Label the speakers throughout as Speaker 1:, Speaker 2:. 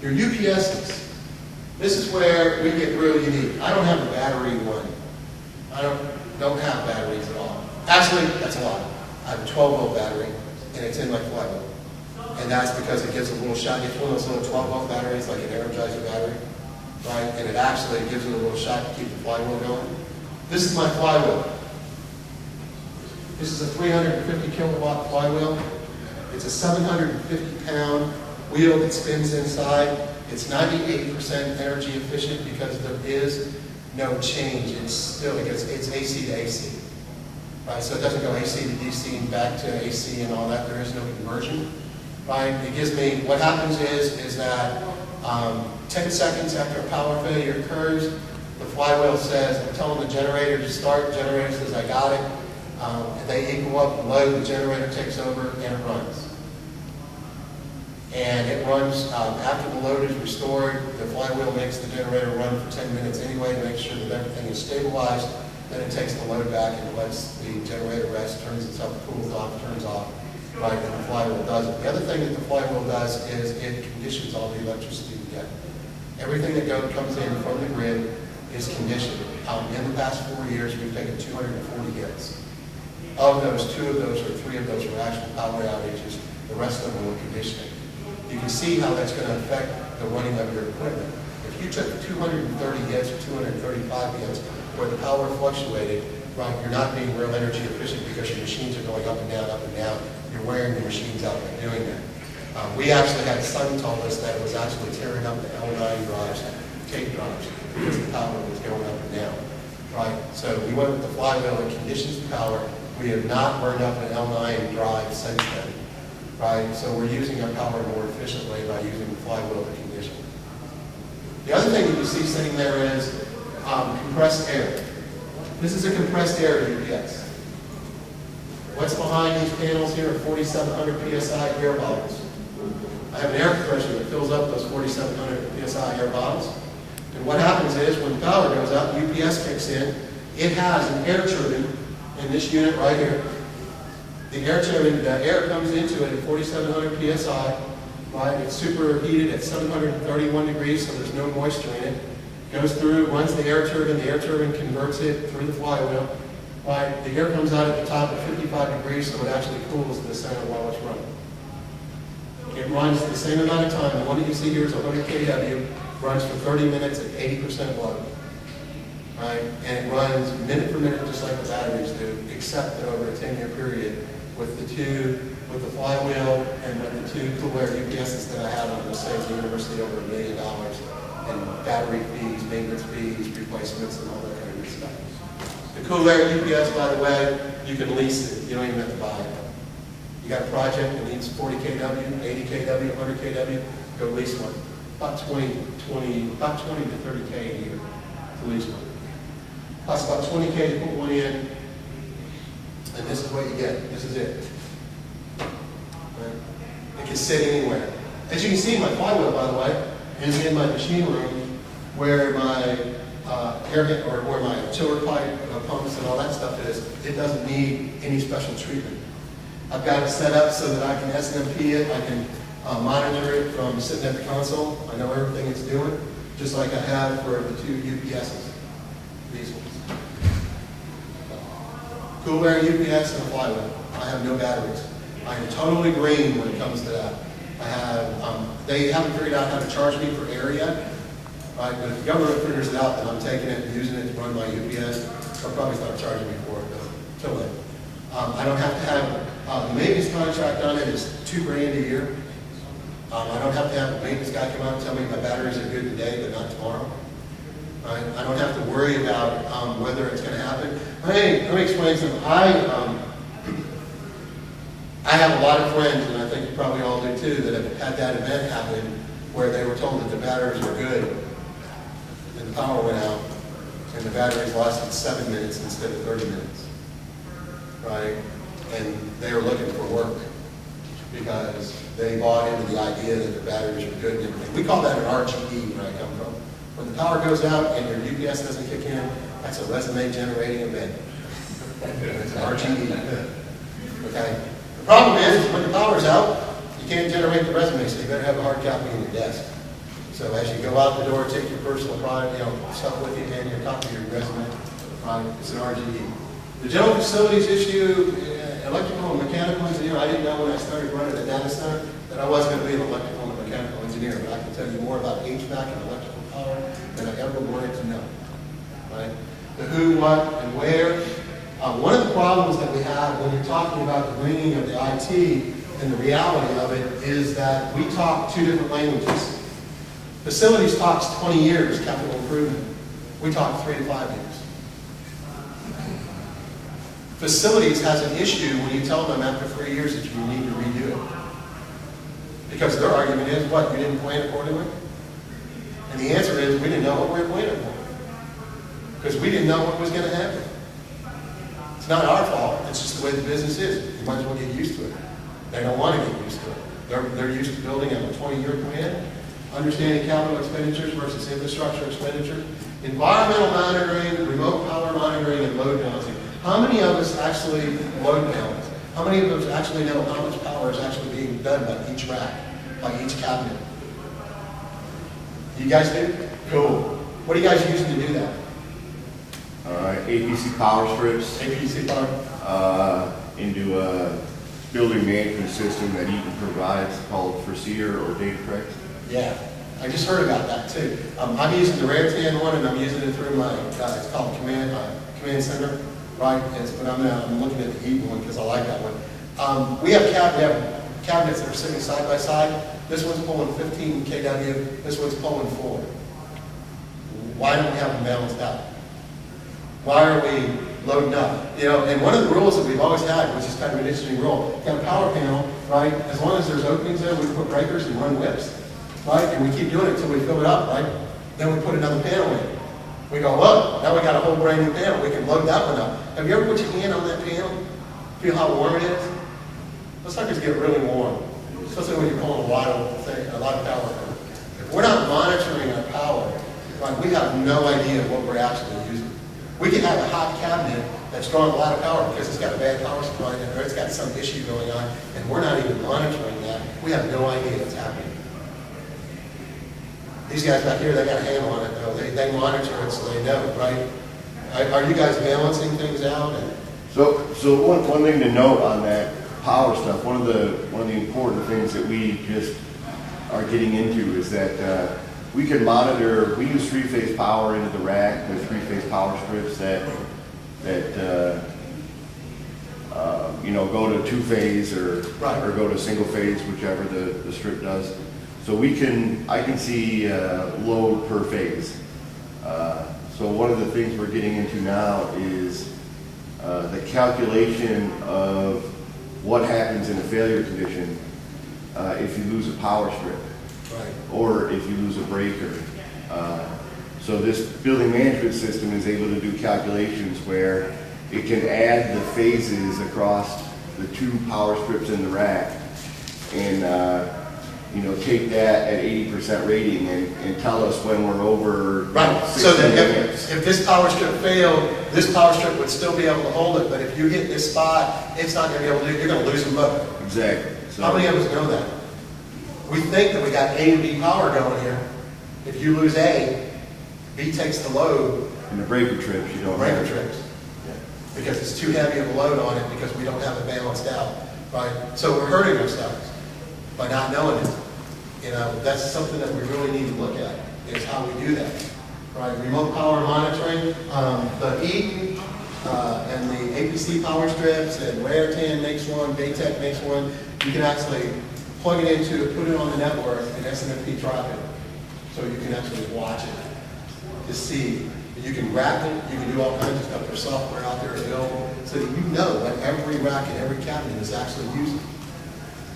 Speaker 1: Your UPSs. This is where we get really unique. I don't have a battery one. I don't have batteries at all. Actually, that's a lie. I have a 12-volt battery, and it's in my flywheel. And that's because it gives a little shot. It's one of those little 12-volt batteries, like an Energizer battery, right? And it actually gives it a little shot to keep the flywheel going. This is my flywheel. This is a 350 kilowatt flywheel. It's a 750-pound wheel that spins inside. It's 98% energy efficient because there is no change. It's AC to AC. Right? So it doesn't go AC to DC and back to AC and all that. There is no conversion. Right? It gives me, what happens is that 10 seconds after a power failure occurs, the flywheel says, I'm telling the generator to start. The generator says, I got it. They equal up the load, the generator takes over, and it runs. And it runs, after the load is restored, the flywheel makes the generator run for 10 minutes anyway to make sure that everything is stabilized. Then it takes the load back and lets the generator rest, turns itself, cools off, turns off, right, and the flywheel does it. The other thing that the flywheel does is it conditions all the electricity we get. Everything that comes in from the grid is conditioned. In the past 4 years, we've taken 240 hits. Of those, 2 of those or 3 of those were actual power outages. The rest of them were conditioning. You can see how that's going to affect the running of your equipment. If you took 230 hits or 235 hits where the power fluctuated, right, you're not being real energy efficient because your machines are going up and down, up and down. You're wearing the machines out by doing that. We actually had Sun told us that it was actually tearing up the L9 drives, tape drives, because the power was going up and down. Right? So we went with the flywheel that conditions the power. We have not burned up an L9 drive since then. Right? So we're using our power more efficiently by using the flywheel to condition. The other thing that you see sitting there is compressed air. This is a compressed air UPS. What's behind these panels here are 4,700 PSI air bottles. I have an air compressor that fills up those 4,700 PSI air bottles. And what happens is when the power goes out, UPS kicks in, it has an air turbine in this unit right here. The air turbine, the air comes into it at 4,700 PSI, right? It's superheated at 731 degrees, so there's no moisture in it. Goes through, runs the air turbine converts it through the flywheel. Right? The air comes out at the top at 55 degrees, so it actually cools the center while it's running. It runs the same amount of time. The one that you see here is 100 kW, runs for 30 minutes at 80% load. Right? And it runs minute for minute just like the batteries do, except that over a 10-year period, with the flywheel and with the 2 cool air UPSs that I have, I'm going to save the university over $1 million in battery fees, maintenance fees, replacements, and all that kind of good stuff. The cool air UPS, by the way, you can lease it. You don't even have to buy it. You got a project that needs 40 kW, 80 kW, 100 kW, go lease one. About 20 to 30K a year to lease one. Costs about 20K to put one in. And this is what you get. This is it. Right? It can sit anywhere. As you can see, my flywheel, by the way, is in my machine room where my air or where my chiller pipe pumps and all that stuff is. It doesn't need any special treatment. I've got it set up so that I can SMP it. I can monitor it from sitting at the console. I know everything it's doing, just like I have for the 2 UPSs. These ones. Cool air UPS and a flywheel. I have no batteries. I am totally green when it comes to that. I have, they haven't figured out how to charge me for air yet, right? But if the government figures it out, then I'm taking it and using it to run my UPS. They'll probably start charging me for it, though. Till then. I don't have to have, the maintenance contract on it is $2,000 a year. I don't have to have a maintenance guy come out and tell me my batteries are good today, but not tomorrow. Right? I don't have to worry about whether it's going to happen. Let me explain something. I have a lot of friends, and I think you probably all do too, that have had that event happen where they were told that the batteries were good, and the power went out, and the batteries lasted 7 minutes instead of 30 minutes. Right? And they were looking for work because they bought into the idea that the batteries were good and everything. We call that an RGE where I come from. When the power goes out and your UPS doesn't kick in, that's a resume generating event. It's an RGE. Okay? The problem is when the power's out, you can't generate the resume, so you better have a hard copy in your desk. So as you go out the door, take your personal product, stuff with you, and your copy of your resume. Right? It's an RGE. The general facilities issue, electrical and mechanical engineer. I didn't know when I started running a data center that I was going to be an electrical and mechanical engineer, but I can tell you more about HVAC and electrical power than I ever wanted to know. Right? The who, what, and where. One of the problems that we have when you're talking about the bringing of the IT and the reality of it is that we talk two different languages. Facilities talks 20 years, capital improvement. We talk 3 to 5 years. Facilities has an issue when you tell them after 3 years that you need to redo it. Because their argument is, what, you didn't plan accordingly? And the answer is, we didn't know what we were planning for. Because we didn't know what was going to happen. It's not our fault, it's just the way the business is. You might as well get used to it. They don't want to get used to it. They're used to building a 20-year plan, understanding capital expenditures versus infrastructure expenditures, environmental monitoring, remote power monitoring, and load balancing. How many of us actually load balance? How many of us actually know how much power is actually being done by each rack, by each cabinet? You guys do? Cool. What are you guys using to do that?
Speaker 2: APC power strips.
Speaker 1: APC power?
Speaker 2: Into a building management system that Eaton provides called Foreseer or DataPrex.
Speaker 1: Yeah, I just heard about that too. I'm using the Raritan one, and I'm using it through my, it's called Command Center, right? But I'm looking at the Eaton one because I like that one. We have cabinets that are sitting side by side. This one's pulling 15 kW, this one's pulling 4. Why don't we have them balanced out? Why are we loading up? And one of the rules that we've always had, which is kind of an interesting rule, you got a power panel, right? As long as there's openings there, we put breakers and run whips, right? And we keep doing it until we fill it up, right? Then we put another panel in. We go, well, now we got a whole brand new panel. We can load that one up. Have you ever put your hand on that panel? Feel how warm it is? Those suckers get really warm, especially when you're pulling a lot of power. If we're not monitoring our power, right, we have no idea what we're actually using. We can have a hot cabinet that's drawing a lot of power because it's got a bad power supply in it, or it's got some issue going on, and we're not even monitoring that. We have no idea what's happening. These guys back here, they got a handle on it, though. They monitor it so they know, right? Are you guys balancing things out?
Speaker 2: So one thing to note on that power stuff, one of the important things that we just are getting into is that we can monitor. We use 3-phase power into the rack with 3-phase power strips that go to 2-phase or go to single-phase, whichever the strip does. So I can see load per phase. So one of the things we're getting into now is the calculation of what happens in a failure condition if you lose a power strip.
Speaker 1: Right.
Speaker 2: Or if you lose a breaker. So this building management system is able to do calculations where it can add the phases across the 2 power strips in the rack and take that at 80% rating and tell us when we're over.
Speaker 1: Right. So that if this power strip failed, this power strip would still be able to hold it, but if you hit this spot, it's not going to be able to do it. You're going to lose them both.
Speaker 2: Exactly. So,
Speaker 1: how many of us know that? We think that we got A and B power going here. If you lose A, B takes the load.
Speaker 2: And the breaker trips, you don't
Speaker 1: breaker trips. Yeah. Because it's too heavy of a load on it because we don't have it balanced out. Right? So we're hurting ourselves by not knowing it. That's something that we really need to look at, is how we do that. Right? Remote power monitoring, the Eaton and the APC power strips, and Raritan makes one, Baytech makes one. You can actually plug it into, put it on the network, and SNMP drive it. So you can actually watch it to see. You can wrap it, you can do all kinds of stuff. There's software out there available so that you know what every rack and every cabinet is actually using.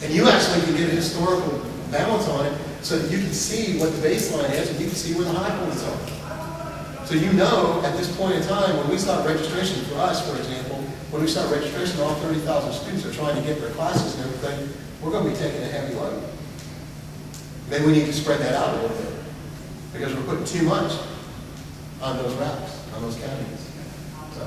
Speaker 1: And you actually can get a historical balance on it so that you can see what the baseline is and you can see where the high points are. So you know at this point in time, when we start registration for us, for example, when we start registration, all 30,000 students are trying to get their classes and everything, we're going to be taking a heavy load. Then we need to spread that out a little bit because we're putting too much on those racks, on those cabinets. So.